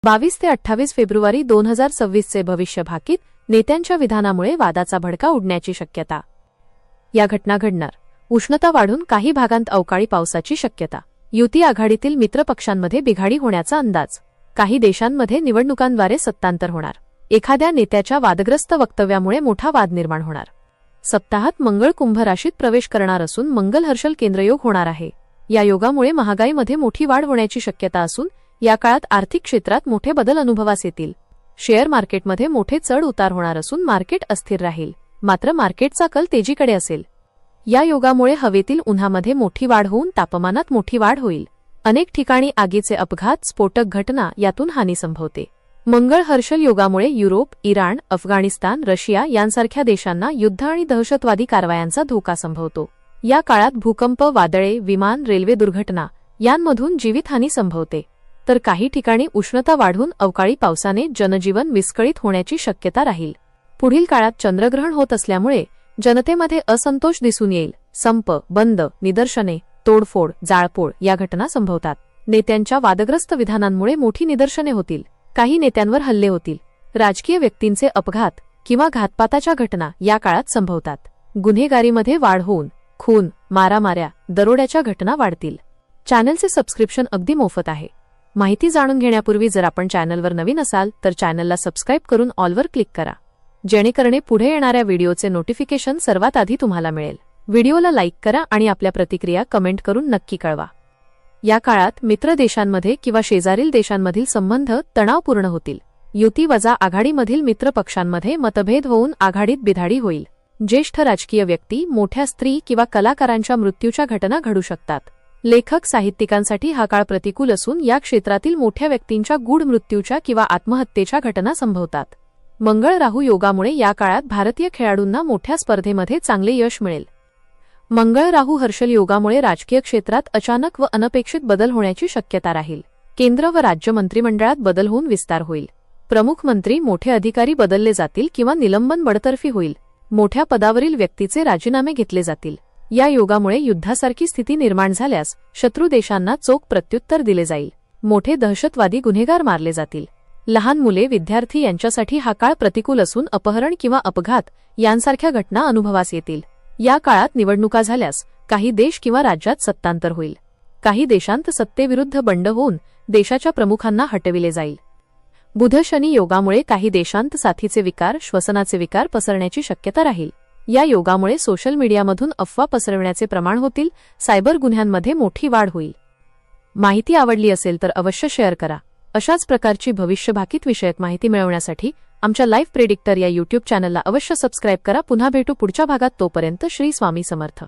22 ते 28 फेब्रुवारी 2026 चे भविष्य भाकीत नेत्यांच्या विधानामुळे वादाचा भडका उडण्याची शक्यता। या घटना घडणार। उष्णता वाढून काही भागांत अवकाळी पावसाची शक्यता। युती आघाडीतील मित्रपक्षांमध्ये बिघाडी होण्याचा अंदाज। काही देशांमध्ये निवडणुकांद्वारे सत्तांतर होणार। एखाद्या नेत्याच्या वादग्रस्त वक्तव्यामुळे मोठा वाद निर्माण होणार। सप्ताहात मंगळ कुंभ राशीत प्रवेश करणार असून मंगल हर्षल केंद्रयोग होणार आहे। या योगामुळे महागाईमध्ये मोठी वाढ होण्याची शक्यता असून या काळात आर्थिक क्षेत्रात मोठे बदल अनुभवास येतील। शेअर मार्केटमध्ये मोठे चढ उतार होणार असून मार्केट अस्थिर राहील, मात्र मार्केटचा कल तेजीकडे असेल। या योगामुळे हवेतील उन्हामध्ये मोठी वाढ होऊन तापमानात मोठी वाढ होईल। अनेक ठिकाणी आगीचे अपघात, स्फोटक घटना यातून हानी संभवते। मंगळ हर्षल योगामुळे युरोप, इराण, अफगाणिस्तान, रशिया यांसारख्या देशांना युद्ध आणि दहशतवादी कारवायांचा धोका संभवतो। या काळात भूकंप, वादळे, विमान, रेल्वे दुर्घटना यांमधून जीवितहानी संभवते। तर काही ठिकाणी उष्णता वाढून अवकाळी पावसाने जनजीवन विस्कळीत होण्याची शक्यता राहील। पुढील काळात चंद्रग्रहण होत असल्यामुळे जनतेमध्ये असंतोष दिसून येईल। संप, बंद, निदर्शने, तोडफोड, जाळपोळ या घटना संभवतात। नेत्यांच्या वादग्रस्त विधानांमुळे मोठी निदर्शने होतील। काही नेत्यांवर हल्ले होतील। राजकीय व्यक्तींचे अपघात किंवा घातपाताच्या घटना या काळात संभवतात। गुन्हेगारीमध्ये वाढ होऊन खून, मारामाऱ्या, दरोड्याच्या घटना वाढतील। चॅनलचे सबस्क्रिप्शन अगदी मोफत आहे। माहिती जाणून घेण्यापूर्वी जर आपण चॅनलवर नवीन असाल तर चॅनलला सबस्क्राइब करून ऑलवर क्लिक करा, जेणेकरून पुढे येणाऱ्या व्हिडिओचे नोटिफिकेशन सर्वात आधी तुम्हाला मिळेल। व्हिडिओला लाईक करा आणि आपल्या प्रतिक्रिया कमेंट करून नक्की कळवा। या काळात मित्र देशांमध्ये किंवा शेजारील देशांमधील संबंध तणावपूर्ण होतील। युती वजा आघाडीमधील मित्र पक्षांमध्ये मतभेद होऊन आघाडीत बिघाडी होईल। ज्येष्ठ राजकीय व्यक्ती, मोठ्या स्त्री किंवा कलाकारांच्या मृत्यूच्या घटना घडू शकतात। लेखक, साहित्यिकांसाठी हा काळ प्रतिकूल असून या क्षेत्रातील मोठ्या व्यक्तींच्या गूढ मृत्यूच्या किंवा आत्महत्येच्या घटना संभवतात। मंगळ राहू योगामुळे या काळात भारतीय खेळाडूंना मोठ्या स्पर्धेमध्ये चांगले यश मिळेल। मंगळ राहू हर्षल योगामुळे राजकीय क्षेत्रात अचानक व अनपेक्षित बदल होण्याची शक्यता राहील। केंद्र व राज्य मंत्रिमंडळात बदल होऊन विस्तार होईल। प्रमुख मंत्री, मोठे अधिकारी बदलले जातील किंवा निलंबन बडतर्फी होईल। मोठ्या पदावरील व्यक्तीचे राजीनामे घेतले जातील। या योगामुळे युद्धासारखी स्थिती निर्माण झाल्यास शत्रू देशांना चोख प्रत्युत्तर दिले जाईल। मोठे दहशतवादी गुन्हेगार मारले जातील। लहान मुले, विद्यार्थी यांच्यासाठी हा काळ प्रतिकूल असून अपहरण किंवा अपघात यांसारख्या घटना अनुभवास येतील। या काळात निवडणुका झाल्यास काही देश किंवा राज्यात सत्तांतर होईल। काही देशांत सत्तेविरुद्ध बंड होऊन देशाच्या प्रमुखांना हटविले जाईल। बुध शनी योगामुळे काही देशांत साथीचे विकार, श्वसनाचे विकार पसरण्याची शक्यता राहील। या योगामुळे सोशल मीडियामधून अफवा पसरवण्याचे प्रमाण होतील। सायबर गुन्ह्यांमध्ये मोठी वाढ होईल। माहिती आवडली असेल तर अवश्य शेअर करा। अशाच प्रकारची भविष्यभाकीत विषयक माहिती मिळवण्यासाठी आमच्या लाईव्ह प्रेडिक्टर या यूट्यूब चॅनलला अवश्य सबस्क्राइब करा। पुन्हा भेटू पुढच्या भागात, तोपर्यंत श्री स्वामी समर्थ।